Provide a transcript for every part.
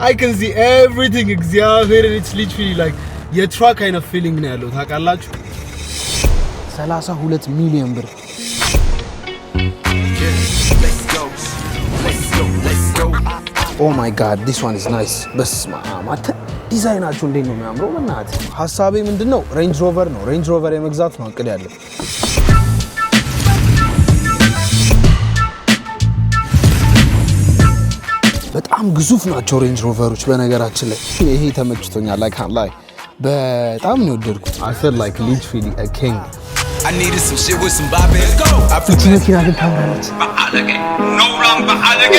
I can see everything እግዚአብሔር it's literally like a truck kind of feeling ነው ያለው ታውቃላችሁ 32 ሚሊዮን ብር Oh my god this one is nice በስማ ማተ ዲዛይናቸው እንዴት ነው የሚያምረው በእናት ሐሳቤ ምንድነው ሬንጅ ሮቨር ነው ሬንጅ ሮቨር የመግዛት ነው እቅድ ያለው በጣም ግዙፍ ናቸው ሬንጅ ሮቨሮች በነገራችን ላይ ይሄ ተመችቶኛል I can't lie በጣም ነው ወደድኩት I feel like literally a king I needed some shit with some bop let's go መኪና ግን ታምራለች no run በአለገ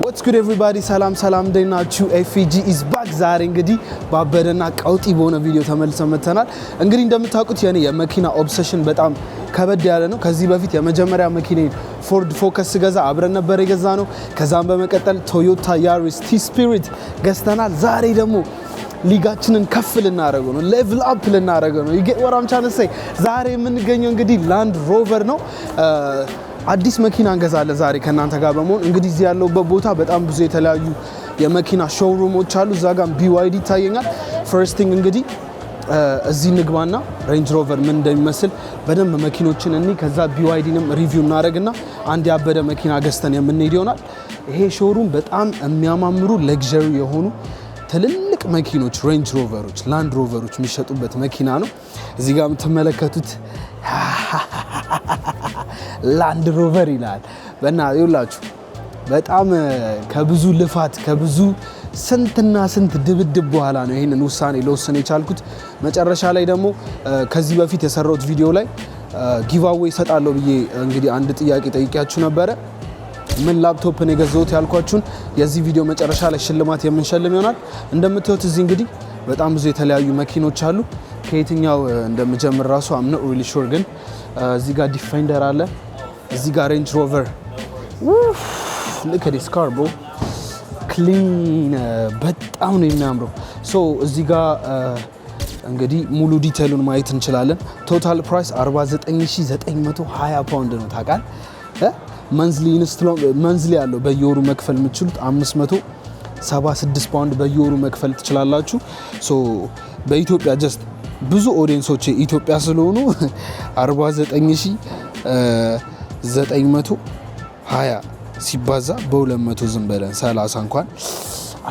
What's good everybody ሰላም ደህናችሁ FG is back ዛሬ እንግዲህ ባበደና ቀውጢ በሆነ ቪዲዮ ተመልሰን መተናል እንግዲህ እንደምታውቁት የኔ የመኪና ኦብሰሽን በጣም ከበድ ያለ ነው ከዚህ በፊት የመጀመሪያ መኪናዬ ፎርድ ፎከስ ገዛ አብረን ነበር የገዛነው ከዛም በመቀጠል ቶዮታ ያሪስ ቲ-ስፒሪት ገዝተናል ዛሬ ደግሞ ሊጋችንን ከፍ ልናረገው ነው ሌቭል አፕ ልናረገው ነው ወራም ቻንስ ዛሬ የምንገኘው እንግዲህ ላንድ ሮቨር ነው አዲስ መኪና እንገዛለን ዛሬ ከናንተ ጋር በመሆን እንግዲህ እዚህ ያለውበት ቦታ በጣም ብዙ የተለያዩ የመኪና ሾውሩሞች አሉ እዛ ጋር BYD ይታየኛል ፈርስት ቲንግ እንግዲህ እዚህ ንግባና ሬንጅ ሮቨር ምን እንደሚመስል በደንብ መኪኖችን እንይ ከዛ BYDንም ሪቪው እናረግና አንድ ያበደ መኪና ገዝተን የምንሄድ ይሆናል ይሄ ሾውሩም በጣም የሚያማምሩ ለግዠሪ የሆኑ ትልልቅ መኪኖች ሬንጅ ሮቨሮች ላንድ ሮቨሮች የሚሸጡበት መኪና ነው እዚህ ጋር የምትመለከቱት ላንድ ሮቨር ይላል በእና ይውላችሁ በጣም ከብዙ ልፋት ከብዙ ስንትና ስንት ድብድብ በኋላ ነው ይሄንን ውሳኔ ለወሰን የቻልኩት መጨረሻ ላይ ደግሞ ከዚህ በፊት የሰራሁት ቪዲዮ ላይ ጊቭአዌይ ሰጣለሁ ብዬ እንግዲህ አንድ ጥያቄ ጠይቄያችሁ ነበረ ምን ላፕቶፕ ነው የገዛሁት ያልኳችሁን የዚህ ቪዲዮ መጨረሻ ላይ ሽልማት የምንሸልም ይሆናል እንደምታዩት እዚህ እንግዲህ በጣም ብዙ የተለያዩ መኪኖች አሉ ከየትኛው እንደምጀምር ራሱ I'm not really sure ግን እዚህ ጋር ዲፌንደር አለ እዚህ ጋር ሬንጅ ሮቨር look at this car bro clean በጣም ነው የሚያምረው ሶ እዚህ ጋር እንግዲህ ሙሉ ዲቴይሉን ማየት እንችላለን ቶታል ፕራይስ 49920 ፓውንድ ነው ታውቃል መንዝሊ ያለው በየወሩ መክፈል የምትችሉት 576 ፓውንድ በየወሩ መክፈል ትችላላችሁ ሶ በኢትዮጵያ ጀስት ብዙ ኦዲየንሶች ኢትዮጵያ ስለሆኑ 49920 ሲባዛ በ200 ዝም በለን 30 እንኳን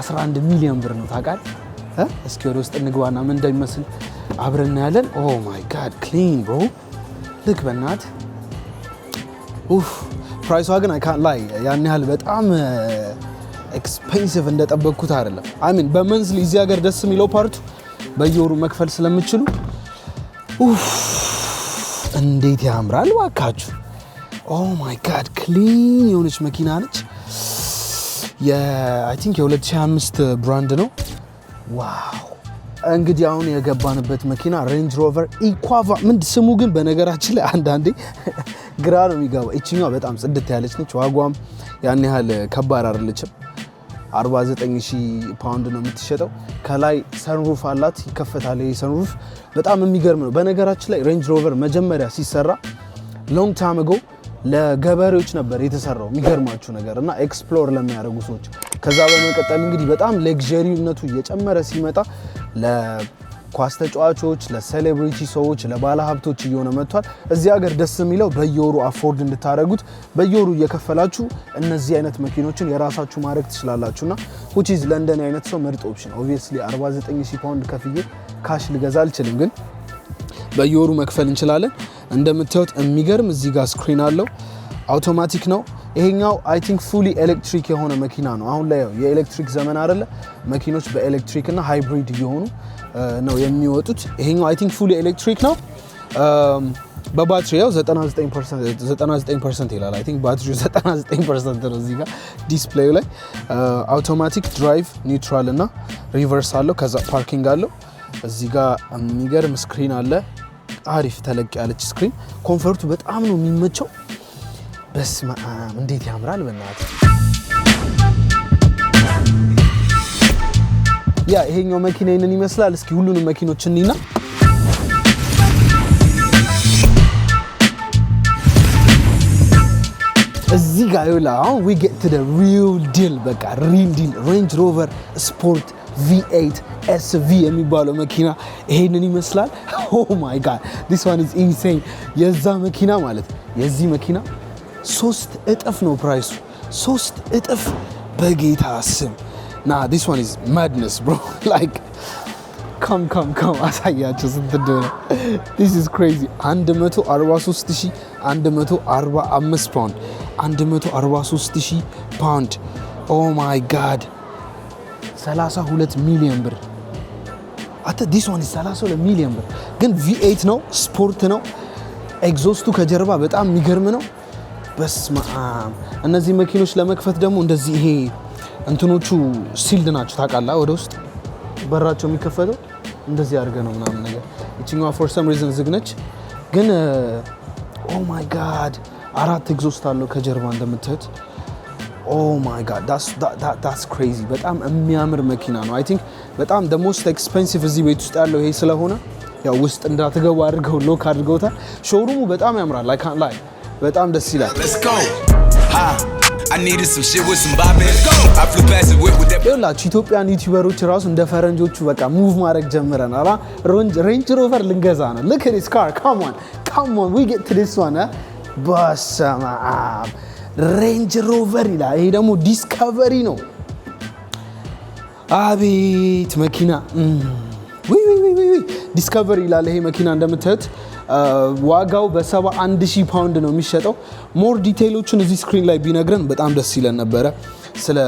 11 ሚሊዮን ብር ነው ታውቃል እስኪ ወደ ውስጥ እንግባና ምን እንደሚመስል አብረን ያለን ኦ ማይ ጋድ ክሊን ብሮ ልክ በእናት ፕራይሷ ግን I can't lie ያን ያህል በጣም ኤክስፔንሲቭ እንደጠበቅኩት አይደለም I mean በመንዝሊ እዚህ ሀገር ደስ የሚለው ፓርቱ በየወሩ መክፈል ስለምትችሉ እንዴት ያምራል ዋካችሁ ኦ ማይ ጋድ ክሊን የሆነች መኪና ነች I think የ2025 ብራንድ ነው ዋው እንግዲህ አሁን የገባንበት መኪና ሬንጅ ሮቨር ኢኳቫ ምን ስሙ ግን በነገራችን ላይ አንዳንዴ ግራ ነው የሚገባው እቺኛው በጣም ጽድት ያለች ነች ዋጋዋም ያን ያህል ከባድ አይደለችም 49000 ፓውንድ ነው የምትሸጠው ከላይ ሰንሩፍ አላት ይከፈታል ይሄ ሰንሩፍ በጣም የሚገርም ነው በነገራችን ላይ ሬንጅ ሮቨር መጀመሪያ ሲሰራ ሎንግ ታይም አጎ ለገበሬዎች ነበር የተሰራው የሚገርማችሁ ነገር እና ኤክስፕሎር ለሚያደርጉ ሰዎች ከዛ በመቀጠል እንግዲህ በጣም ለግዠሪነቱ እየጨመረ ሲመጣ ለኳስ ተጫዋቾች ለሴሌብሪቲ ሰዎች ለባለ ሀብቶች እየሆነ መጥቷል እዚህ ሀገር ደስ የሚለው በየወሩ አፎርድ እንድታረጉት በየወሩ እየከፈላችሁ እነዚህ አይነት መኪኖችን የራሳችሁ ማድረግ ትችላላችሁና which is ለንደን አይነት ሰው ምርጥ ኦፕሽን obviously 49000 ፓውንድ ከፍዬ ካሽ ልገዛ አልችልም ግን በየወሩ መክፈል እንችላለን እንደምታዩት የሚገርም እዚህ ጋር ስክሪን አለው አውቶማቲክ ነው ይሄኛው I think fully electric የሆነ መኪና ነው አሁን ላይ የኤሌክትሪክ ዘመን አይደለ መኪኖች በኤሌክትሪክ እና ሃይብሪድ እየሆኑ ነው የሚወጡት ይሄኛው I think fully electric ነው በባትሪ ያው 99% ይላል I think ባትሪው 99% ነው እዚህ ጋር ዲስፕሌዩ ላይ አውቶማቲክ ድራይቭ ኒውትራል እና ሪቨርስ አለው ከዛ ፓርኪንግ አለው እዚህ ጋር የሚገርም ስክሪን አለ አሪፍ ተለቅ ያለች ስክሪን ኮምፎርቱ በጣም ነው የሚመቸው በስመ አብ እንዴት ያምራል በእናትህ ያ ይሄኛው መኪና ይሄንን ይመስላል እስኪ ሁሉንም መኪኖች እንይና እዚህ ጋር ይውላ አሁን we get to the real deal በቃ real deal Range Rover Sport V8 SV የሚባለው መኪና ይሄንን ይመስላል oh my god this one is insane የዛ መኪና ማለት የዚህ መኪና 3 እጥፍ ነው ፕራይሱ 3 እጥፍ በጌታ ስም nah this one is madness bro like come አሳያችሁ ስንት እንደሆነ this is crazy 143,145 ፓውንድ 143,000 ፓውንድ oh my god 32 ሚሊዮን ብር አተ this one is 32 ሚሊዮን ብር ግን V8 ነው ስፖርት ነው ኤግዞስቱ ከጀርባ በጣም የሚገርም ነው በስማም እነዚህ መኪኖች ለመክፈት ደግሞ እንደዚህ ይሄ እንትኖቹ ሲልድ ናቸው ታውቃለህ ወደ ውስጥ በራቸው የሚከፈተው እንደዚህ አድርገ ነው ምናምን ነገር እቺኛዋ for some reason ዝግነች ግን oh my god አራት ኤግዞስት አለው ከጀርባ እንደምታዩት oh my god that's crazy በጣም የሚያምር መኪና ነው I think በጣም the most expensive እዚህ ቤት ውስጥ ያለው ይሄ ስለሆነ ያው ውስጥ እንዳትገቡ አድርገው ሎክ አድርገውታል ሾሩሙ በጣም ያምራል I can't lie በጣም ደስ ይላል let's go I needed some shit with some bop in it. I flew past it with that. ይኸውላችሁ ኢትዮጵያን ዩቲዩበሮች ራሱ እንደ ፈረንጆቹ በቃ ሙቭ ማድረግ ጀምረናል ሬንጅ ሮቨር ልንገዛ ነው look at this car come on we get to this one በስመ አብ ሬንጅ ሮቨር ይላል ይሄ ደግሞ ዲስከቨሪ ነው አቤት መኪና ዲስከቨሪ ይላል ይሄ መኪና እንደምታዩት ዋጋው በ71,000 ፓውንድ ነው የሚሸጠው ሞር ዲቴይሎችን እዚህ ስክሪን ላይ ቢነግረን በጣም ደስ ይለን ነበረ ስለ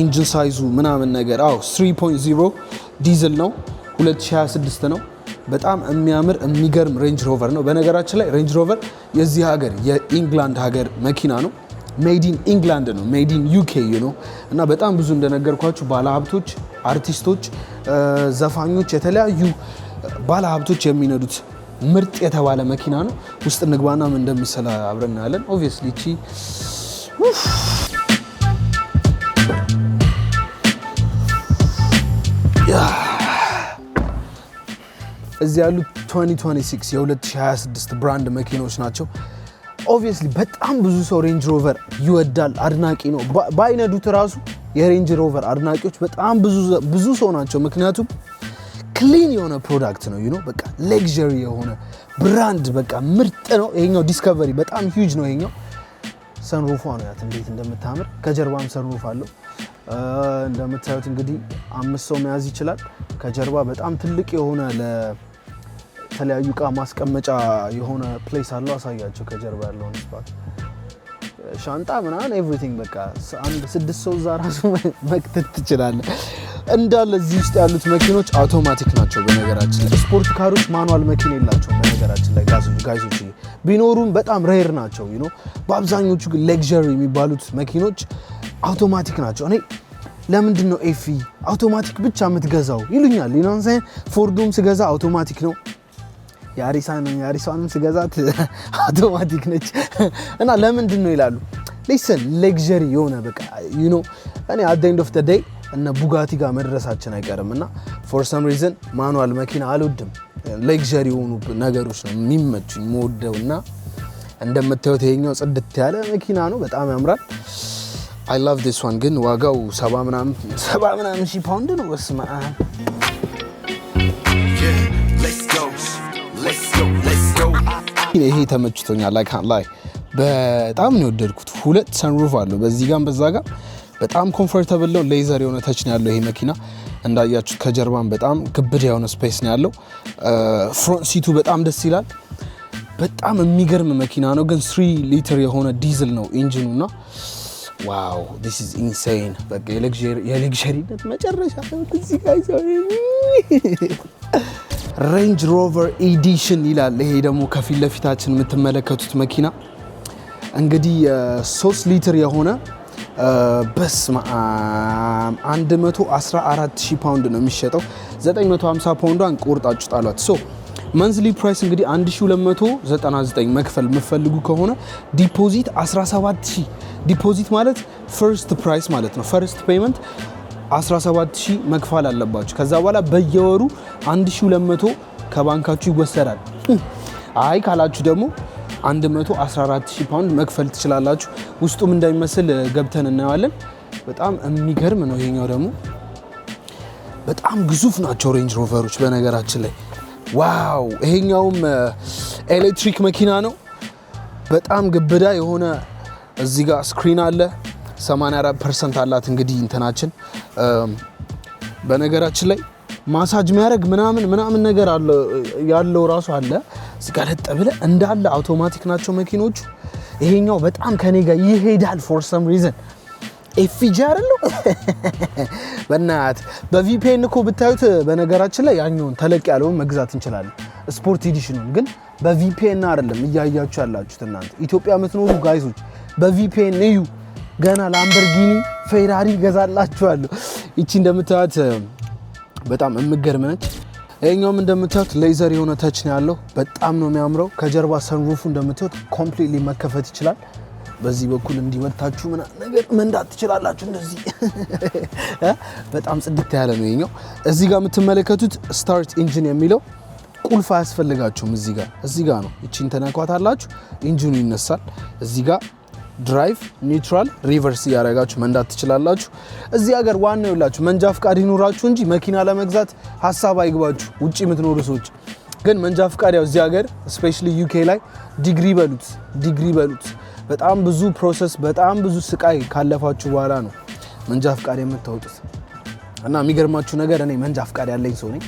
ኢንጂን ሳይዙ ምናምን ነገር 3.0 ዲዝል ነው 2026 ነው በጣም የሚያምር የሚገርም ሬንጅ ሮቨር ነው በነገራችን ላይ ሬንጅ ሮቨር የዚህ ሀገር የኢንግላንድ ሀገር መኪና ነው ሜድ ኢን ኢንግላንድ ነው ሜድ ኢን ዩኬ ነው እና በጣም ብዙ እንደነገርኳችሁ ባለሀብቶች አርቲስቶች ዘፋኞች የተለያዩ ባለሀብቶች የሚነዱት ምርጥ የተባለ መኪና ነው ውስጥ እንግባና ምን እንደሚሰራ አብረን እናያለን ኦብቪየስሊ እቺ እዚህ ያሉ 2026 የ2026 ብራንድ መኪኖች ናቸው ኦብቪየስሊ በጣም ብዙ ሰው ሬንጅ ሮቨር ይወዳል አድናቂ ነው ባይነዱት ራሱ የሬንጅ ሮቨር አድናቂዎች በጣም ብዙ ሰው ናቸው ምክንያቱም ክሊን የሆነ ፕሮዳክት ነው በቃ ሌክዠሪ የሆነ ብራንድ በቃ ምርጥ ነው ይሄኛው ዲስከቨሪ በጣም ሂውጅ ነው ይሄኛው ሰንሩፏ ነው ያት እንዴት እንደምታምር ከጀርባም ሰንሩፍ አለው እንደምታዩት እንግዲህ 5 ሰው መያዝ ይችላል ከጀርባ በጣም ትልቅ የሆነ ለተለያዩ ዕቃ ማስቀመጫ የሆነ ፕሌስ አለው አሳያቸው ከጀርባ ያለውን ስፓት ሻንጣ ምናምን ኤቭሪቲንግ በቃ አንድ 6 ሰው እዛ ራሱ መክተት ትችላለህ እንዳለ እዚህ ውስጥ ያሉት መኪኖች አውቶማቲክ ናቸው በነገራችን ላይ ስፖርት ካሮች ማኑዋል መኪና የላቸውም በነገራችን ላይ ጋይሶች ቢኖሩም በጣም ሬር ናቸው በአብዛኞቹ ግን ሌክዠሪ የሚባሉት መኪኖች አውቶማቲክ ናቸው እኔ ለምንድን ነው ኤፊ አውቶማቲክ ብቻ የምትገዛው ይሉኛል ይናንሳን ፎርዱም ስገዛ አውቶማቲክ ነው ያሪሳንም ስገዛት አውቶማቲክ ነች እና ለምንድን ነው ይላሉ ሊሰን ሌክዠሪ የሆነ በቃ እኔ at the end of the day እና ቡጋቲ ጋር መድረሳችን አይቀርምና for some reason ማኑዋል መኪና አልወድም ሌክዠሪ የሆኑ ነገሮች ነው የሚመቹኝ ሞደውና እንደምታዩት ይሄኛው ጽድት ያለ መኪና ነው በጣም ያምራል I love this one ግን ዋጋው 70 ምናምን ሺህ ፓውንድ ነው በስመ አብ ይሄ ተመችቶኛል I can't lie በጣም ነው ወደድኩት ሁለት ሰንሩፍ አለው በዚህ ጋር በዛ ጋር በጣም ኮምፎርታብል ነው ሌዘር የሆነ ተች ነው ያለው ይሄ መኪና እንዳያችሁት ከጀርባም በጣም ግብድ የሆነ ስፔስ ነው ያለው ፍሮንት ሲቱ በጣም ደስ ይላል በጣም የሚገርም መኪና ነው ግን 3 ሊትር የሆነ ዲዝል ነው ኢንጂኑና ዋው this is insane በቃ የሌክዠሪነት መጨረሻ እዚህ ጋር ሬንጅ ሮቨር ኤዲሽን ይላል ይሄ ደግሞ ከፊት ለፊታችን የምትመለከቱት መኪና እንግዲህ 3 ሊትር የሆነ በስመ አብ 114,000 ፓውንድ ነው የሚሸጠው 950 ፓውንዷን ቆርጣችሁ ጣሏት ሶ መንዝሊ ፕራይስ እንግዲህ 1299 መክፈል የምትፈልጉ ከሆነ ዲፖዚት 17,000 ዲፖዚት ማለት ፈርስት ፕራይስ ማለት ነው ፈርስት ፔመንት 17,000 መክፈል አለባችሁ ከዛ በኋላ በየወሩ 1200 ከባንካችሁ ይወሰዳል አይ ካላችሁ ደግሞ 114,000 ፓውንድ መክፈል ትችላላችሁ። ውስጡም እንደሚመስል ገብተን እናየዋለን። በጣም የሚገርም ነው። ይሄኛው ደግሞ በጣም ግዙፍ ናቸው ሬንጅ ሮቨሮች በነገራችን ላይ። ዋው! ይሄኛውም ኤሌክትሪክ መኪና ነው። በጣም ግብዳ የሆነ እዚህ ጋር ስክሪን አለ። 84% አላት እንግዲህ እንትናችን። በነገራችን ላይ ማሳጅ የሚያደርግ ምናምን ነገር ያለው ራሱ አለ። እዚህ ጋር ለጥ ብለህ እንዳለ አውቶማቲክ ናቸው መኪኖቹ። ይሄኛው በጣም ከኔ ጋር ይሄዳል ፎር ሰም ሪዝን። ኤፍጂ አይደለው በእናት በቪፒኤን እኮ ብታዩት በነገራችን ላይ ያኛውን ተለቅ ያለውን መግዛት እንችላለን። ስፖርት ኤዲሽኑን ግን በቪፒኤን አይደለም እያያችሁ ያላችሁት እናንተ ኢትዮጵያ የምትኖሩ ጋይሶች በቪፒኤን እዩ። ገና ላምበርጊኒ ፌራሪ ገዛላችኋለሁ። እቺ እንደምታዩት በጣም የምትገርም ነች። ይሄኛውም እንደምታዩት ሌዘር የሆነ ተች ነው ያለው። በጣም ነው የሚያምረው። ከጀርባ ሰንሩፉ እንደምታዩት ኮምፕሊትሊ መከፈት ይችላል። በዚህ በኩል እንዲመታችሁ ነገር መንዳት ትችላላችሁ እንደዚህ በጣም ጽድት ያለ ነው ይሄኛው። እዚህ ጋር የምትመለከቱት ስታርት ኢንጂን የሚለው ቁልፍ አያስፈልጋችሁም። እዚህ ጋር ነው። እቺን ተነኳታላችሁ ኢንጂኑ ይነሳል። እዚህ ጋር ድራይቭ፣ ኒውትራል፣ ሪቨርስ እያደረጋችሁ መንዳት ትችላላችሁ። እዚህ ሀገር ዋናው ይላችሁ መንጃ ፍቃድ ይኑራችሁ እንጂ መኪና ለመግዛት ሀሳብ አይግባችሁ። ውጪ የምትኖሩ ሰዎች ግን መንጃ ፍቃድ ያው እዚህ ሀገር ስፔሻሊ ዩኬ ላይ ዲግሪ በሉት በጣም ብዙ ፕሮሰስ በጣም ብዙ ስቃይ ካለፋችሁ በኋላ ነው መንጃ ፍቃድ የምታወጡት። እና የሚገርማችሁ ነገር እኔ መንጃ ፍቃድ ያለኝ ሰው ነኝ።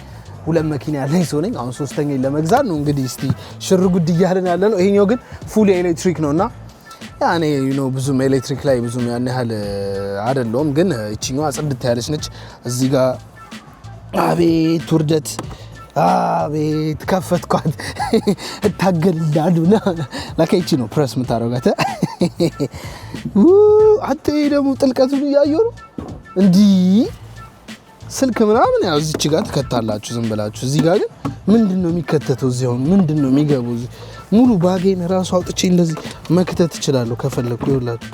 2 መኪና ያለኝ ሰው ነኝ። አሁን 3ኛ ለመግዛት ነው እንግዲህ እስቲ ሽር ጉድ እያልን ያለ ነው። ይሄኛው ግን ፉል ኤሌክትሪክ ነውና ያኔ ብዙም ኤሌክትሪክ ላይ ብዙም ያን ያህል አይደለም። ግን እቺኛዋ ጽድት ያለች ነች። እዚህ ጋር አቤት ውርደት፣ አቤት ከፈትኳት እታገልላሉና ለከይቺ ነው ፕረስ የምታረጋት። አቴ ደግሞ ጥልቀቱን እያየሁ ነው። እንዲህ ስልክ ምናምን ያው እዚች ጋር ተከታላችሁ ዝም ብላችሁ። እዚህ ጋር ግን ምንድነው የሚከተተው? እዚህ አሁን ምንድነው የሚገባው? ሙሉ ባጌን ራሱ አውጥቼ እንደዚህ መክተት እችላለሁ ከፈለኩ። ይኸውላችሁ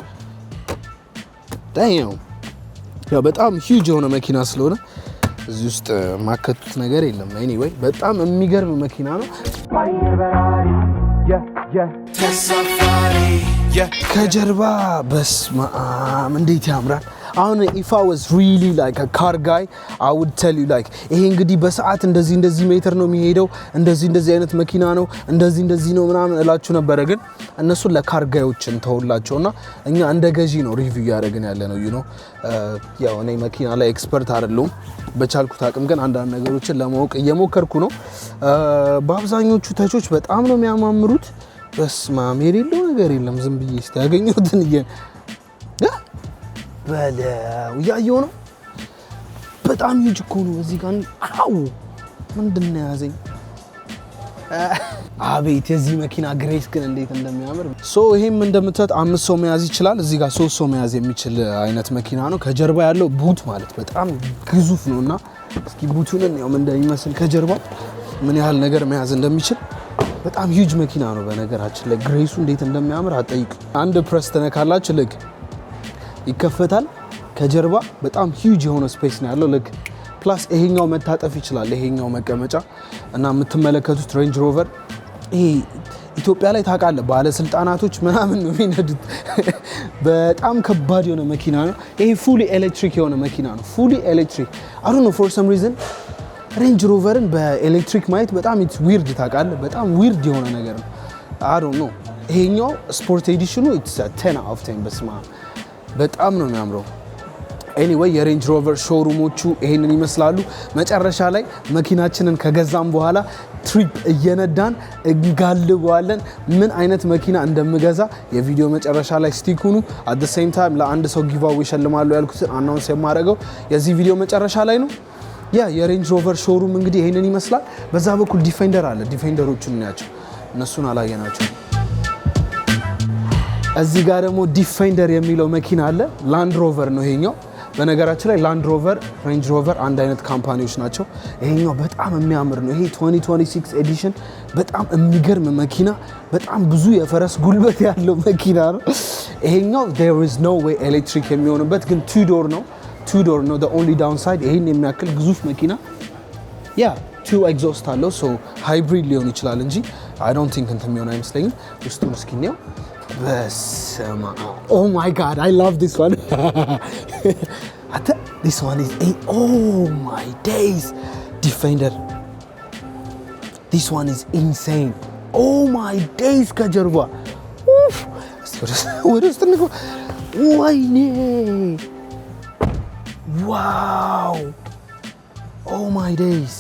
ያው በጣም ሂውጅ የሆነ መኪና ስለሆነ እዚህ ውስጥ ማከቱት ነገር የለም። ኤኒዌይ በጣም የሚገርም መኪና ነው። ከጀርባ በስመ አብ እንዴት ያምራል። አሁን if I was really like a car guy I would tell you like ይሄ እንግዲህ በሰዓት እንደዚህ ሜትር ነው የሚሄደው፣ እንደዚህ አይነት መኪና ነው፣ እንደዚህ ነው ምናምን እላችሁ ነበረ። ግን እነሱን ለካር ጋዮችን ተውላቸውና እኛ እንደ ገዢ ነው ሪቪው ያደረግን ያለ ነው። you know ያው እኔ መኪና ላይ ኤክስፐርት አይደለሁም። በቻልኩት አቅም ግን አንዳንድ ነገሮችን ለማወቅ እየሞከርኩ ነው። በአብዛኞቹ ተቾች በጣም ነው የሚያማምሩት። በስማም የሌለው ነገር የለም። ዝም ብዬ እስቲ ያገኘሁትን በለው እያየሁ ነው። በጣም ሂውጅ እኮ ነው። እዚህ ጋር አው ምንድነው ያዘኝ? አቤት የዚህ መኪና ግሬስ ግን እንዴት እንደሚያምር። ይሄም እንደምታዩት 5 ሰው መያዝ ይችላል። እዚህ ጋር 3 ሰው መያዝ የሚችል አይነት መኪና ነው። ከጀርባ ያለው ቡት ማለት በጣም ግዙፍ ነውና እስኪ ቡቱን ያው ምን እንደሚመስል ከጀርባ ምን ያህል ነገር መያዝ እንደሚችል በጣም ሂውጅ መኪና ነው። በነገራችን ላይ ግሬሱ እንዴት እንደሚያምር አጠይቅ። አንድ ፕረስ ተነካላችሁ ልክ ይከፈታል። ከጀርባ በጣም ሂውጅ የሆነ ስፔስ ነው ያለው ልክ። ፕላስ ይሄኛው መታጠፍ ይችላል ይሄኛው መቀመጫ እና የምትመለከቱት ሬንጅ ሮቨር ይሄ ኢትዮጵያ ላይ ታውቃለህ ባለስልጣናቶች ምናምን ነው የሚነዱት። በጣም ከባድ የሆነ መኪና ነው ይሄ። ፉሊ ኤሌክትሪክ የሆነ መኪና ነው። ፉሊ ኤሌክትሪክ አይ ዶንት ኖ ፎር ሰም ሪዝን ሬንጅ ሮቨርን በኤሌክትሪክ ማየት በጣም ኢትስ ዊርድ ታውቃለህ። በጣም ዊርድ የሆነ ነገር ነው። አይ ዶንት ኖ ይሄኛው ስፖርት ኤዲሽኑ ኢትስ 10 out of 10 በስማ በጣም ነው የሚያምረው። ኤኒዌይ የሬንጅ ሮቨር ሾሩሞቹ ይሄንን ይመስላሉ። መጨረሻ ላይ መኪናችንን ከገዛም በኋላ ትሪፕ እየነዳን እንጋልበዋለን። ምን አይነት መኪና እንደምገዛ የቪዲዮ መጨረሻ ላይ ስቲክ ሁኑ። አት ዘ ሴም ታይም ለአንድ ሰው ጊቫዌ ይሸልማሉ ያልኩትን አናውንስ የማደርገው የዚህ ቪዲዮ መጨረሻ ላይ ነው። የሬንጅ ሮቨር ሾሩም እንግዲህ ይሄንን ይመስላል። በዛ በኩል ዲፌንደር አለ። ዲፌንደሮቹን እናያቸው፣ እነሱን አላየናቸው። እዚህ ጋር ደግሞ ዲፌንደር የሚለው መኪና አለ። ላንድ ሮቨር ነው ይሄኛው። በነገራችን ላይ ላንድ ሮቨር ሬንጅ ሮቨር አንድ አይነት ካምፓኒዎች ናቸው። ይሄኛው በጣም የሚያምር ነው። ይሄ 2026 ኤዲሽን በጣም የሚገርም መኪና፣ በጣም ብዙ የፈረስ ጉልበት ያለው መኪና ነው ይሄኛው። there is no way ኤሌክትሪክ የሚሆንበት ግን 2 ዶር ነው። 2 ዶር ነው the only downside። ይሄን የሚያክል ግዙፍ መኪና 2 ኤግዞስት አለው። ሃይብሪድ ሊሆን ይችላል እንጂ I don't think እንትን የሚሆን አይመስለኝም ውስጡን እስኪ ነው በስማ oh my god I love this one this one is oh my days Defender this one is insane oh my days ከጀርባ ወደ ውስጥ እንግባ ወይኔ wow oh my days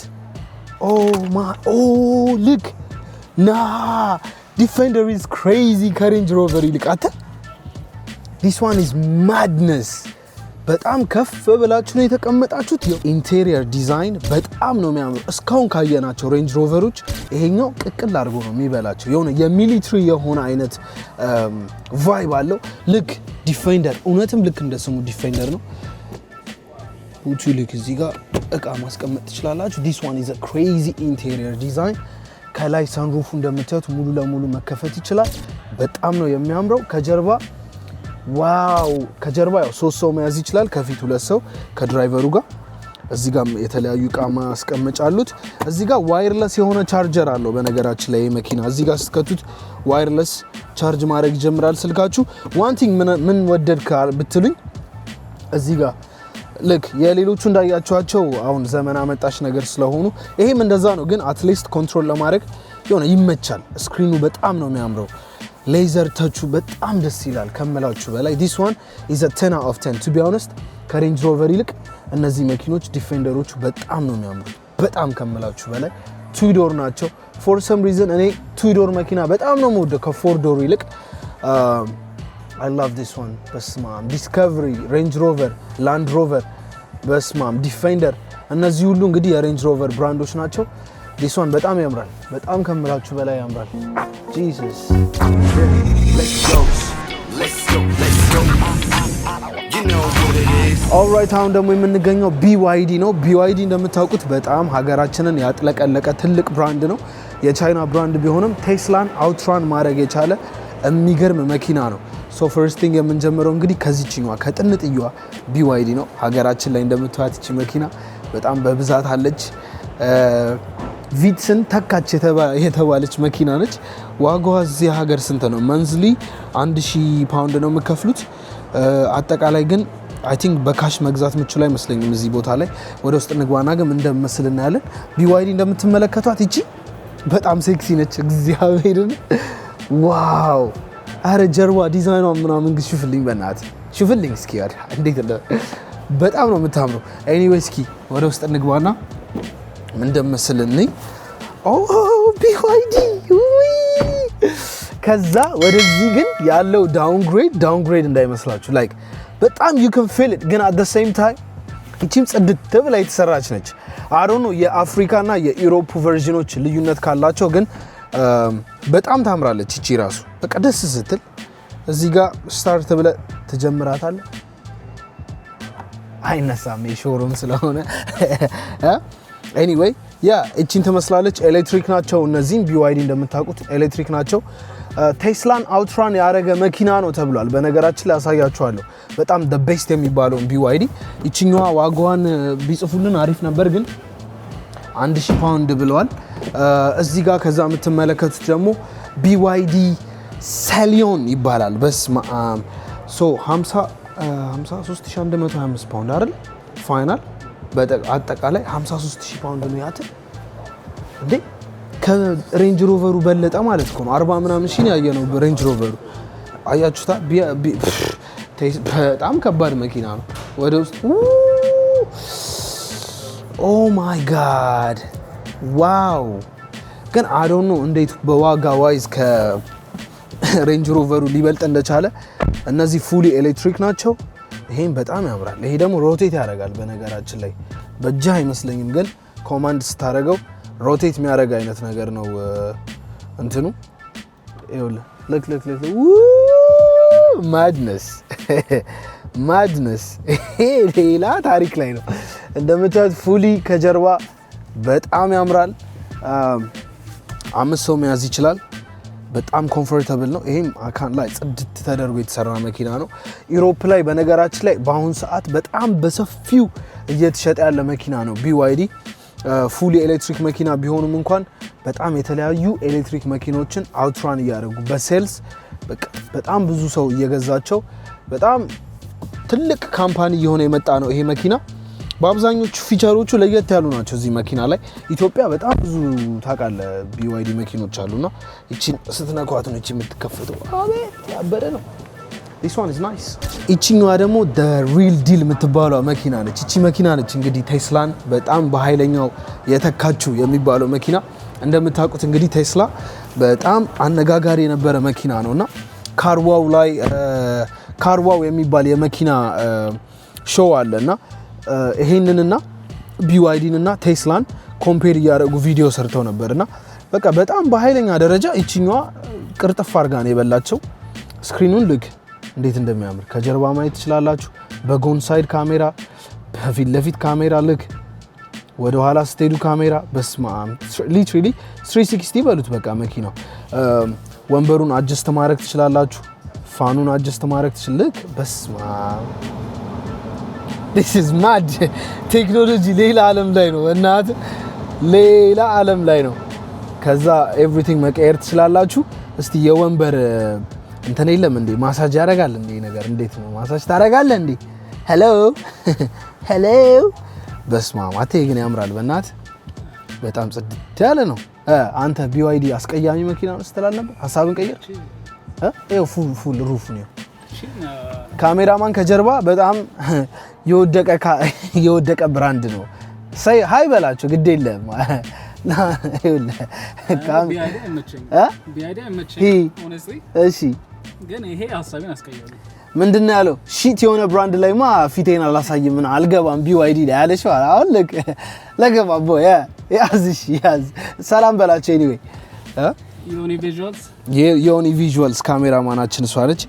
oh look nah Defender is crazy Range Rover ይልቅ this one is madness በጣም ከፍ ብላችሁ ነው የተቀመጣችሁት ኢንቴሪየር ዲዛይን በጣም ነው የሚያምረው እስካሁን ካየናቸው ሬንጅ ሮቨሮች ይሄኛው ቅቅል አድርጎ ነው የሚበላቸው የሆነ የሚሊተሪ የሆነ አይነት ቫይብ አለው ልክ ዲፌንደር እውነትም ልክ እንደ ስሙ ዲፌንደር ነው ቡቱ ልክ እዚህ ጋር እቃ ማስቀመጥ ትችላላችሁ this one is a crazy interior design ከላይ ሰንሩፉ እንደምታዩት ሙሉ ለሙሉ መከፈት ይችላል በጣም ነው የሚያምረው ከጀርባ ዋው ከጀርባ ያው 3 ሰው መያዝ ይችላል ከፊት 2 ሰው ከድራይቨሩ ጋር እዚህ ጋር የተለያዩ እቃ ማስቀመጫ አሉት እዚህ ጋር ዋየርለስ የሆነ ቻርጀር አለው በነገራችን ላይ መኪና እዚህ ጋር ስትከቱት ዋየርለስ ቻርጅ ማድረግ ይጀምራል ስልካችሁ one thing ምን ወደድክ ብትሉኝ እዚህ ጋር ልክ የሌሎቹ እንዳያችኋቸው አሁን ዘመን አመጣሽ ነገር ስለሆኑ ይሄም እንደዛ ነው ግን አትሊስት ኮንትሮል ለማድረግ የሆነ ይመቻል ስክሪኑ በጣም ነው የሚያምረው ሌዘር ተቹ በጣም ደስ ይላል ከመላችሁ በላይ this one is a 10 out of 10 to be honest ከሬንጅ ሮቨር ይልቅ እነዚህ መኪኖች ዲፌንደሮቹ በጣም ነው የሚያምሩት በጣም ከመላችሁ በላይ 2 ዶር ናቸው for some reason እኔ 2 ዶር መኪና በጣም ነው የምወደው ከ4 ዶር ይልቅ I love this one በስማም ዲስከቨሪ ሬንጅ ሮቨር ላንድ ሮቨር በስማም ዲፌንደር እነዚህ ሁሉ እንግዲህ የሬንጅ ሮቨር ብራንዶች ናቸው this one በጣም ያምራል በጣም ከመላችሁ በላይ ያምራል Jesus let's go you know what it is all right አሁን ደግሞ የምንገኘው BYD ነው BYD እንደምታውቁት በጣም ሀገራችንን ያጥለቀለቀ ትልቅ ብራንድ ነው የቻይና ብራንድ ቢሆንም ቴስላን አውትራን ማድረግ የቻለ የሚገርም መኪና ነው ሶ ፈርስት ቲንግ የምንጀምረው እንግዲህ ከዚህኛዋ ከጥንጥየዋ BYD ነው ሀገራችን ላይ እንደምታዩት እቺ መኪና በጣም በብዛት አለች ቪትስን ተካች የተባለች መኪና ነች ዋጋዋ እዚህ ሀገር ስንት ነው መንዝሊ 1000 ፓውንድ ነው የምከፍሉት አጠቃላይ ግን አይ ቲንክ በካሽ መግዛት ምቹ ላይ መስለኝም እዚህ ቦታ ላይ ወደ ውስጥ እንግባና ግን እንደምመስል እናያለን BYD እንደምትመለከቷት እቺ በጣም ሴክሲ ነች እግዚአብሔርን ዋው አረ ጀርባ ዲዛይኗ ምናምን ግን ሽፍልኝ በእናት ሽፍልኝ እስኪ ያድ እንዴት በጣም ነው የምታምረው ኤኒዌይ እስኪ ወደ ውስጥ እንግባና ምን እንደምመስልኝ ኦ BYD ከዛ ወደዚህ ግን ያለው ዳውንግሬድ እንዳይመስላችሁ ላይክ በጣም you can feel it ግን at the same time እቺም ጽድት ብላ የተሰራች ነች I don't know የአፍሪካና የዩሮፕ ቨርዥኖች ልዩነት ካላቸው ግን በጣም ታምራለች እቺ ራሱ በቃ ደስ ስትል እዚህ ጋር ስታርት ብለ ተጀምራታለህ አይነሳም የሾሩም ስለሆነ ኤኒዌይ ያ እቺን ተመስላለች ኤሌክትሪክ ናቸው እነዚህም BYD እንደምታውቁት ኤሌክትሪክ ናቸው ቴስላን አውትራን ያረገ መኪና ነው ተብሏል በነገራችን ላይ አሳያችኋለሁ በጣም the best የሚባለው BYD እቺኛዋ ዋጋዋን ቢጽፉልን አሪፍ ነበር ግን 1000 ፓውንድ ብለዋል እዚህ ጋር ከዛ የምትመለከቱት ደግሞ BYD ሰሊዮን ይባላል በስማም ሶ 53125 ፓውንድ አይደል ፋይናል በአጠቃላይ 53000 ፓውንድ ነው ያተ እንዴ ከሬንጅ ሮቨሩ በለጠ ማለት ነው 40 ምናምን ሺህ ያየነው በሬንጅ ሮቨሩ አያችሁታ በጣም ከባድ መኪና ነው ወደ ውስጥ ኦ ማይ ጋድ ዋው ግን I don't know እንዴት በዋጋ ዋይዝ ከሬንጅ ሮቨሩ ሊበልጥ እንደቻለ እነዚህ ፉሊ ኤሌክትሪክ ናቸው ይሄን በጣም ያምራል ይሄ ደግሞ ሮቴት ያደርጋል በነገራችን ላይ በእጅ አይመስለኝም ግን ኮማንድ ስታረገው ሮቴት የሚያደርግ አይነት ነገር ነው እንትኑ ይኸውልህ ልክ ማድነስ ሌላ ታሪክ ላይ ነው እንደምታዩት ፉሊ ከጀርባ በጣም ያምራል 5 ሰው መያዝ ይችላል በጣም ኮምፎርታብል ነው ይሄም አካን ላይ ጽድት ተደርጎ የተሰራ መኪና ነው ዩሮፕ ላይ በነገራችን ላይ በአሁን ሰዓት በጣም በሰፊው እየተሸጠ ያለ መኪና ነው BYD ፉሊ ኤሌክትሪክ መኪና ቢሆንም እንኳን በጣም የተለያዩ ኤሌክትሪክ መኪኖችን አውትራን ያደርጉ በሴልስ በጣም ብዙ ሰው እየገዛቸው በጣም ትልቅ ካምፓኒ የሆነ የመጣ ነው ይሄ መኪና። በአብዛኞቹ ፊቸሮቹ ለየት ያሉ ናቸው። እዚህ መኪና ላይ ኢትዮጵያ በጣም ብዙ ታውቃለህ BYD መኪኖች አሉና እቺን ስትነኳት ነው እቺ የምትከፈተው። አቤት ያበደ ነው። This one is nice። እቺኛዋ ደግሞ the real deal የምትባለው መኪና ነች። እቺ መኪና ነች እንግዲህ ቴስላን በጣም በኃይለኛው የተካችው የሚባለው መኪና። እንደምታውቁት እንግዲህ ቴስላ በጣም አነጋጋሪ የነበረ መኪና ነውና ካርዋው ላይ ካርዋው የሚባል የመኪና ሾው አለና ይሄንንና BYDንና ቴስላን ኮምፔር ያደረጉ ቪዲዮ ሰርተው ነበርና በቃ በጣም በኃይለኛ ደረጃ እቺኛዋ ቅርጥፍ አርጋ ነው የበላቸው። ስክሪኑን ልክ እንዴት እንደሚያምር ከጀርባ ማየት ትችላላችሁ። በጎን ሳይድ ካሜራ፣ በፊት ለፊት ካሜራ፣ ልክ ወደ ኋላ ስትሄዱ ካሜራ። በስማም ሊትራሊ 360 በሉት በቃ መኪናው። ወንበሩን አጀስት ማድረግ ትችላላችሁ። ፋኑን አጀስት ማድረግ ትችልክ። በስማም this is mad ቴክኖሎጂ ሌላ ዓለም ላይ ነው እናት ሌላ ዓለም ላይ ነው። ከዛ ኤቭሪቲንግ መቀየር ትችላላችሁ። እስቲ የወንበር እንትን የለም እንዴ ማሳጅ ያደርጋል እንዴ ነገር እንዴት ነው ማሳጅ ታደርጋለህ እንዴ? ሄሎ ሄሎ በስማም አቴ ግን ያምራል በእናት በጣም ጽድት ያለ ነው። አንተ BYD አስቀያሚ መኪና ነው ስትላል ነበር። ሐሳብን ቀይር። ይኸው ፉል ሩፍ ነው። ካሜራማን ከጀርባ በጣም የወደቀ ብራንድ ነው። ሳይ ሃይ በላቸው ግድ የለም እሺ ግን ይሄ ሐሳብን አስቀያሚ ምንድነው ያለው? ሺት የሆነ ብራንድ ላይማ ፊቴን አላሳይም ምን አልገባም BYD ላይ ያለሽው አሁን ለገባ ቦ ያዝ ሰላም በላቸው። ኤኒዌይ ዮኒ ቪዥዋልስ ካሜራማናችን እሷ ነች።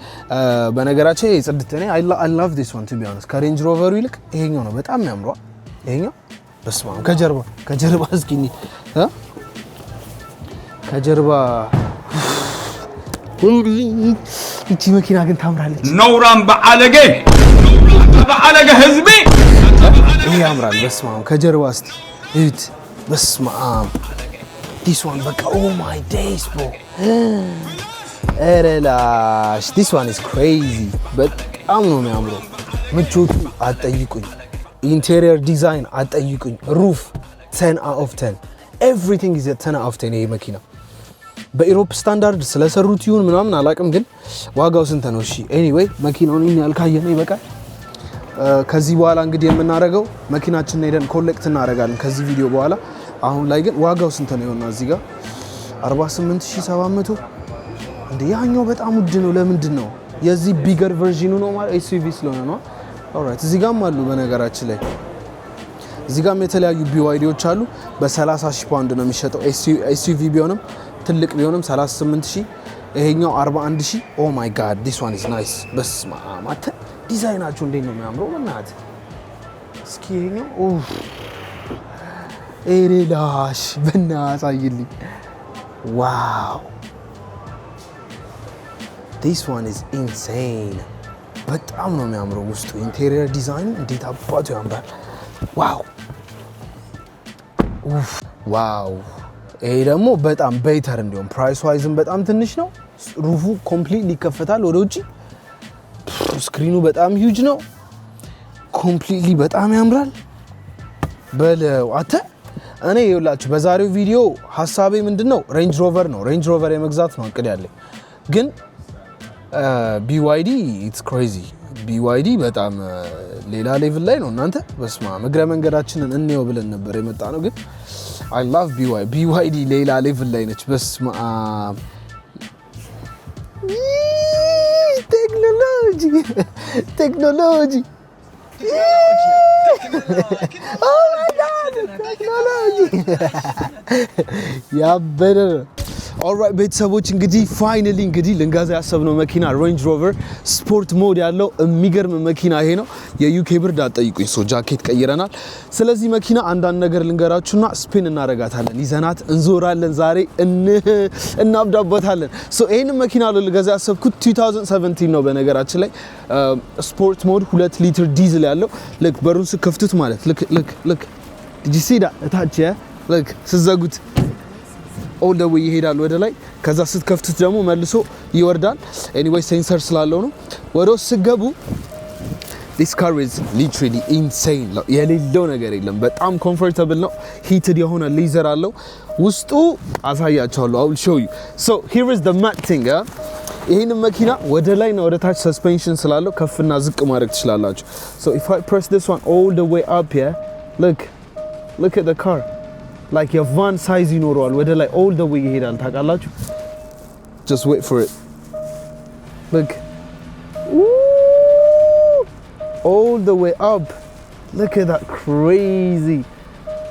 በነገራችን ጽድት እኔ I love this one to be honest ከሬንጅ ሮቨሩ ይልቅ ይሄኛው ነው በጣም የሚያምረው። ይሄኛው በስማም ከጀርባ እስኪ ከጀርባ እቺ መኪና ግን ታምራለች። ነውራን በአለገ ህዝቤ ይሄ ያምራል። በስማም ከጀርባ እስቲ እዩት። በስማም this one በቃ oh my days bro እረላሽ this one is crazy በጣም ነው የሚያምረው። ምቾቱ አጠይቁኝ፣ ኢንቴሪየር ዲዛይን አጠይቁኝ፣ ሩፍ 10 out of 10 everything is a 10 out of 10 ይሄ መኪና በኢሮፕ ስታንዳርድ ስለሰሩት ይሁን ምናምን አላቅም፣ ግን ዋጋው ስንት ነው? እሺ ኤኒዌይ መኪናውን ያልካየነው ይበቃል። ከዚህ በኋላ እንግዲህ የምናደርገው መኪናችንን ሄደን ኮሌክት እናደርጋለን ከዚህ ቪዲዮ በኋላ። አሁን ላይ ግን ዋጋው ስንት ነው? ይሆንና እዚህ ጋር 48700 እንዴ! ያኛው በጣም ውድ ነው። ለምንድን ነው? የዚህ ቢገር ቨርዥኑ ነው ማለት SUV ስለሆነ ነው። ኦልራይት እዚህ ጋርም አሉ። በነገራችን ላይ እዚህ ጋርም የተለያዩ BYDዎች አሉ። በ30000 ፓውንድ ነው የሚሸጠው። SUV ቢሆንም ትልቅ ቢሆንም 38000። ይሄኛው 41000። ኦ ማይ ጋድ ዲስ ዋን ኢዝ ናይስ። በስማ ማተ ዲዛይናቸው እንዴት ነው የሚያምረው በእናትህ። እስኪ ይሄኛው ኡፍ ኤሬላሽ በእናትህ ዋው ዲስ ዋን ኢዝ ኢንሴን። በጣም ነው የሚያምረው ውስጡ ኢንቴሪየር ዲዛይን እንዴት አባቱ ያምራል። ዋው ኡፍ ዋው። ይሄ ደግሞ በጣም ቤተር እንዲሁም ፕራይስ ዋይዝም በጣም ትንሽ ነው። ሩፉ ኮምፕሊትሊ ይከፈታል ወደ ውጪ። ስክሪኑ በጣም ሂውጅ ነው። ኮምፕሊትሊ በጣም ያምራል። በለው አተ እኔ ይኸውላችሁ በዛሬው ቪዲዮ ሐሳቤ ምንድነው ሬንጅ ሮቨር ነው። ሬንጅ ሮቨር የመግዛት ነው እቅድ ያለኝ። ግን BYD ኢትስ ክሬዚ። BYD በጣም ሌላ ሌቭል ላይ ነው እናንተ። በስማ እግረ መንገዳችንን እንየው ብለን ነበር የመጣ ነው። ግን I love BYD ሌላ ሌቭል ላይ ነች። በስማ ቴክኖሎጂ oh my god ቴክኖሎጂ ያበደ። ኦልራይት ቤተሰቦች እንግዲህ ፋይናሊ እንግዲህ ልንገዛ ያሰብነው መኪና ሬንጅ ሮቨር ስፖርት ሞድ ያለው የሚገርም መኪና ይሄ ነው። የዩኬ ብርድ አጠይቁኝ ሶ ጃኬት ቀይረናል። ስለዚህ መኪና አንዳንድ ነገር ልንገራችሁና ስፒን እናረጋታለን፣ ይዘናት እንዞራለን፣ ዛሬ እናብዳበታለን። ሶ ይሄን መኪና ልንገዛ ያሰብኩት 2017 ነው። በነገራችን ላይ ስፖርት ሞድ 2 ሊትር ዲዝል ያለው ልክ በሩን ስከፍቱት ማለት ልክ ዲጂሲዳ እታች ልክ ስዘጉት all the way ይሄዳል ወደ ላይ ከዛ ስትከፍቱት ደግሞ መልሶ ይወርዳል anyway ሴንሰር ስላለው ነው ወደ ውስጥ ስገቡ this car is literally insane የሌለው ነገር የለም በጣም comfortable ነው heated የሆነ ሌዘር አለው ውስጡ አሳያችኋለሁ I will show you so here is the mat thing ይሄን መኪና ወደ ላይ ነው ወደ ታች ሰስፔንሽን ስላለው ከፍና ዝቅ ማድረግ ትችላላችሁ so if I press this one all the way up here look at the car like your van size ይኖረዋል ወደ ላይ all the way ይሄዳል ታውቃላችሁ just wait for it look all the way up look at that crazy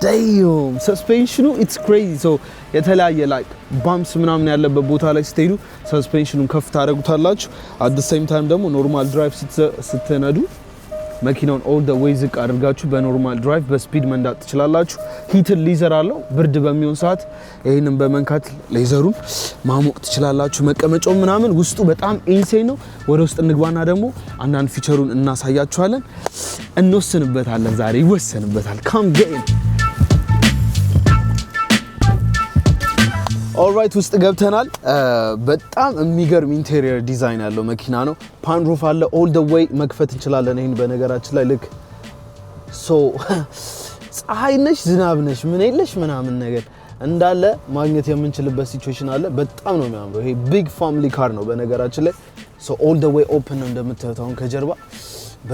damn suspension it's crazy so የተለያየ like bumps ምናምን ያለበት ቦታ ላይ ስትሄዱ suspensionን ከፍ ታደርጉታላችሁ at the same time ደግሞ normal drive ስትነዱ መኪናውን all the way ዝቅ አድርጋችሁ በኖርማል ድራይቭ በስፒድ መንዳት ትችላላችሁ ሂትድ ሌዘር አለው ብርድ በሚሆን ሰዓት ይሄንን በመንካት ሌዘሩን ማሞቅ ትችላላችሁ መቀመጫው ምናምን ውስጡ በጣም ኢንሴን ነው ወደ ውስጥ እንግባና ደግሞ አንዳንድ ፊቸሩን እናሳያችኋለን እንወስንበታለን ዛሬ ይወሰንበታል come get in ኦልራይት ውስጥ ገብተናል በጣም የሚገርም ኢንቴሪየር ዲዛይን ያለው መኪና ነው ፓን ሩፍ አለ ኦል ዘ ዌይ መክፈት እንችላለን ይሄን በነገራችን ላይ ልክ ሶ ፀሐይ ነሽ ዝናብ ነሽ ምን የለሽ ምናምን ነገር እንዳለ ማግኘት የምንችልበት ሲቹዌሽን አለ በጣም ነው የሚያምረው ይሄ ቢግ ፋሚሊ ካር ነው በነገራችን ላይ ሶ ኦል ዘ ዌይ ኦፕን ነው እንደምታዩት አሁን ከጀርባ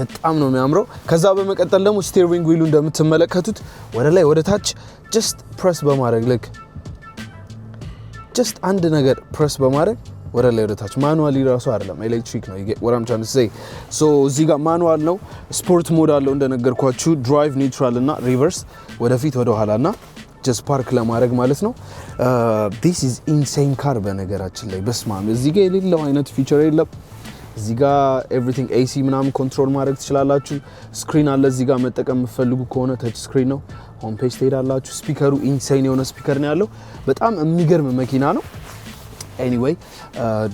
በጣም ነው የሚያምረው ከዛ በመቀጠል ደግሞ ስቲሪንግ ዊሉ እንደምትመለከቱት ወደ ላይ ወደ ታች ጀስት ፕሬስ በማድረግ ልክ just አንድ ነገር ፕሬስ በማድረግ ወደ ላይ ወደ ታች ማኑዋሊ ራሱ አይደለም ኤሌክትሪክ ነው what I'm trying to say so እዚህ ጋር ማኑዋል ነው ስፖርት ሞድ አለው እንደነገርኳችሁ ድራይቭ ኒውትራል እና ሪቨርስ ወደፊት ወደ ኋላና just ፓርክ ለማድረግ ማለት ነው this is insane car በነገራችን ላይ በስማም እዚህ ጋር የሌለው አይነት ፊቸር የለም እዚህ ጋር everything AC ምናምን ኮንትሮል ማድረግ ትችላላችሁ ስክሪን አለ እዚህ ጋር መጠቀም የምትፈልጉ ከሆነ ታች ስክሪን ነው ሆም ፔጅ ትሄዳላችሁ ስፒከሩ ኢንሴን የሆነ ስፒከር ነው ያለው በጣም የሚገርም መኪና ነው anyway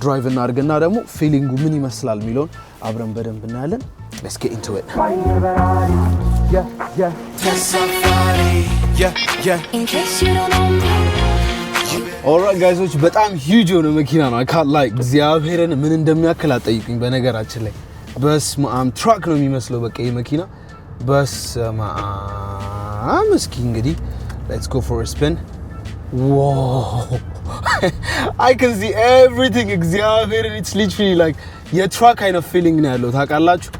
ድራይቭ እናድርግና ደግሞ ፊሊንጉ ምን ይመስላል የሚለውን አብረን በደንብ እናያለን let's get into it yeah in case you don't know me alright guys በጣም ሂውጅ የሆነ መኪና ነው I can't like እግዚአብሔርን ምን እንደሚያክል አጠይቁኝ በነገራችን ላይ በስማም ትራክ ነው የሚመስለው በቃ ይሄ መኪና በስማም እስኪ እንግዲህ let's go for a spin wow I can see everything እግዚአብሔርን it's literally like your truck kind of feeling ነው ያለው ታውቃላችሁ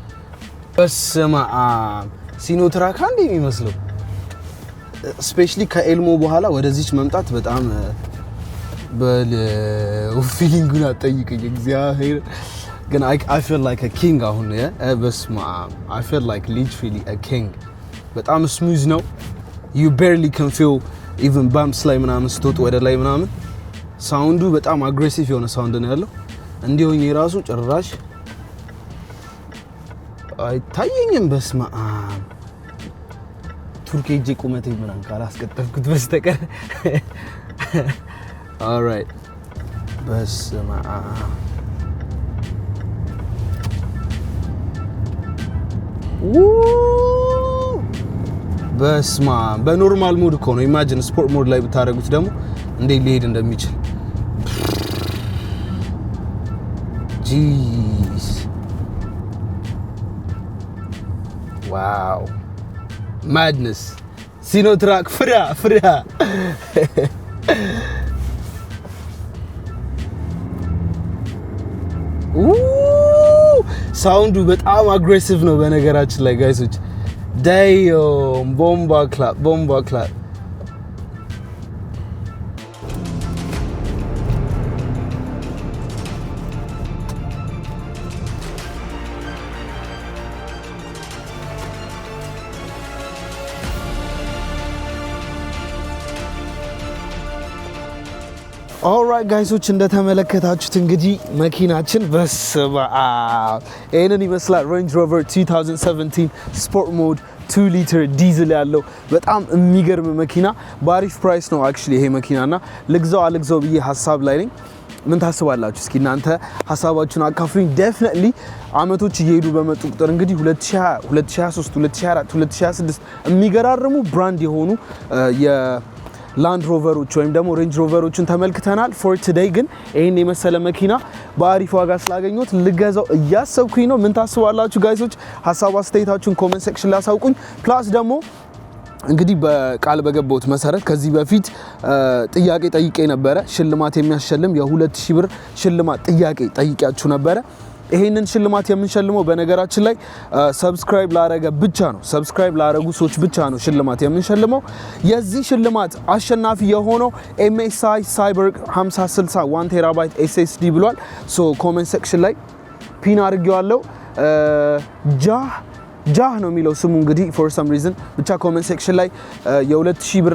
በስማም ሲኖ ትራክ አንዴ የሚመስለው especially ከኤልሞ በኋላ ወደዚች መምጣት በጣም ፊሊንጉን አጠይቁኝ እግዚአብሔር ግን I feel like a king አሁን በስማም I feel like literally a king በጣም ስሙዝ ነው you barely can feel even bumps ላይ ምናምን ስትወጡ ወደ ላይ ምናምን ሳውንዱ በጣም አግሬሲቭ የሆነ ሳውንድ ነው ያለው እንዲሆኝ የራሱ ጭራሽ አይታየኝም በስማም ቱርኬጂ ቁመቴ ምናምን ካላስቀጠልኩት በስተቀር alright በስማም በስማም በኖርማል ሞድ እኮ ነው ኢማጂን ስፖርት ሞድ ላይ ብታረጉት ደግሞ እንዴ ሊሄድ እንደሚችል ጂስ ዋው madness ሲኖትራክ ፍራ ሳውንዱ በጣም አግሬሲቭ ነው በነገራችን ላይ ጋይሶች damn bomba clap alright ጋይሶች እንደተመለከታችሁት እንግዲህ መኪናችን በስባ ይሄንን ይመስላል Range Rover 2017 Sport Mode 2 ሊትር ዲዝል ያለው በጣም የሚገርም መኪና በአሪፍ ፕራይስ ነው actually ይሄ መኪናና ልግዛው አልግዛው ብዬ ሐሳብ ላይ ነኝ ምን ታስባላችሁ እስኪ እናንተ ሐሳባችሁን አካፍሉኝ definitely አመቶች እየሄዱ በመጡ ቁጥር እንግዲህ 2020 2023 2024 2026 የሚገራርሙ ብራንድ የሆኑ ላንድ ሮቨሮች ወይም ደግሞ ሬንጅ ሮቨሮችን ተመልክተናል ፎር ቱዴይ ግን ይሄን የመሰለ መኪና በአሪፍ ዋጋ ስላገኙት ልገዛው እያሰብኩኝ ነው ምን ታስባላችሁ ጋይሶች ሐሳብ አስተያየታችሁን ኮሜንት ሴክሽን ላይ አሳውቁኝ ፕላስ ደግሞ እንግዲህ በቃል በገባሁት መሰረት ከዚህ በፊት ጥያቄ ጠይቄ ነበር ሽልማት የሚያሸልም የ2000 ብር ሽልማት ጥያቄ ጠይቄያችሁ ነበር ይሄንን ሽልማት የምንሸልመው በነገራችን ላይ ሰብስክራይብ ላረገ ብቻ ነው ሰብስክራይብ ላረጉ ሰዎች ብቻ ነው ሽልማት የምንሸልመው የዚህ ሽልማት አሸናፊ የሆነው MSI Cyberg 5060 1 ቴራባይት SSD ብሏል ሶ ኮሜንት ሴክሽን ላይ ፒን አድርጌዋለሁ ጃህ ነው የሚለው ስሙ እንግዲህ for some reason ብቻ ኮሜንት ሴክሽን ላይ የ2000 ብር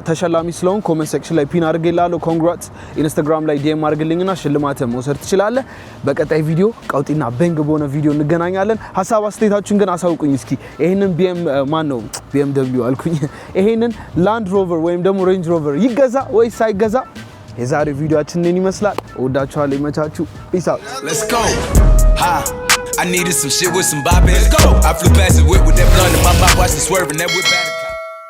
ተሸላሚ ስለሆን ኮሜንት ሴክሽን ላይ ፒን አድርጌላለሁ congrats ኢንስታግራም ላይ DM አድርግልኝና ሽልማትን መውሰድ ትችላለህ በቀጣይ ቪዲዮ ቀውጢና በንግ በሆነ ቪዲዮ እንገናኛለን ሐሳብ አስተያየታችሁን ግን አሳውቁኝ እስኪ ይሄንን BMW አልኩኝ ይሄንን ላንድ ሮቨር ወይም ደግሞ ሬንጅ ሮቨር ይገዛ ወይስ አይገዛ የዛሬው ቪዲዮአችን እኔን ይመስላል ወዳችኋለሁ ይመቻችሁ peace out let's go I needed some shit with some bop in it. I flew past the whip with that blunt in my mouth, watched it swerving that whip back.